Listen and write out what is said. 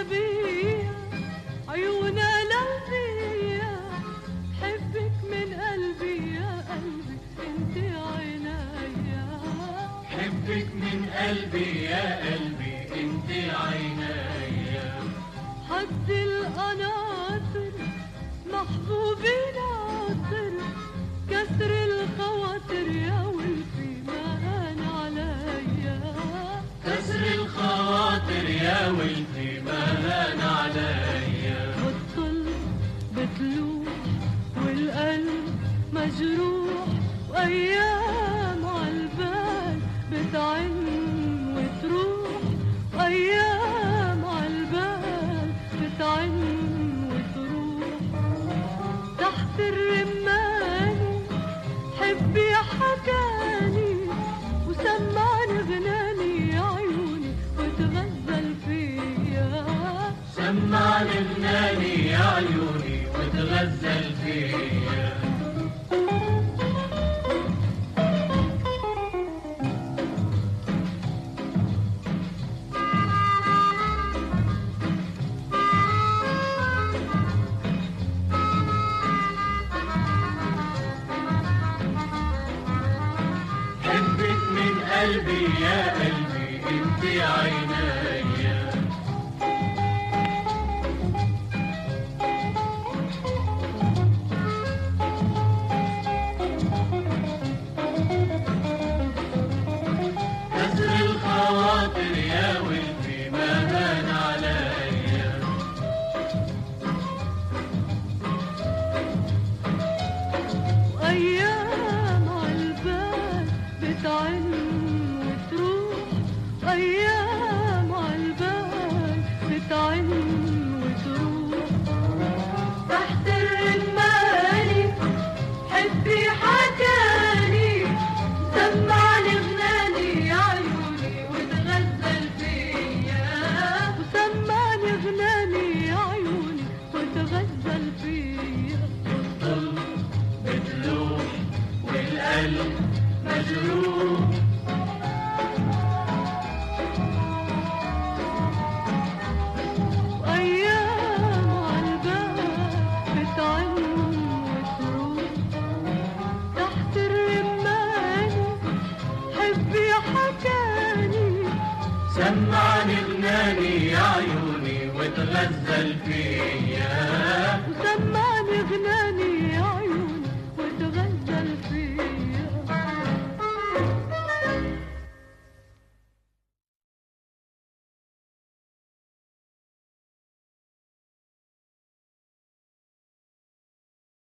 بيا عيونها لهفية، حبك من قلبي يا قلبي انت عينيا، حبك من قلبي يا قلبي انت عينيا. حد القناطر محبوبي ناطر، كسر الخواطر يا ولفي ما هان عليا، كسر الخواطر يا ولفي ما هان عليا. بتطل بتلوح والقلب مجروح، وايام عالبال بتعن وتروح، وايام عالبال بتعن وتروح. تحت الرماني حبي حكاني، وسمعني غناني يا عيوني وتغزل فيا، سمعني غناني يا عيوني وتغزل فيا. حبك من قلبي يا قلبي انت عينيا. كسر الخواطر يا ولفي ما هان عليا. وايام عالبال بتعن وتروح، ايام عالبال بتعن وتروح. تحت الرماني حبي حكاني، سمعني غناني يا عيوني وتغزل فيا، وسمعني غناني يا عيوني وتغزل فيا. بتطل بتلوح والقلب مجروح، وايام عالبال بتعن وتروح. تحت الرماني حبي حكاني، سمعني غناني يا عيوني وتغزل فيا.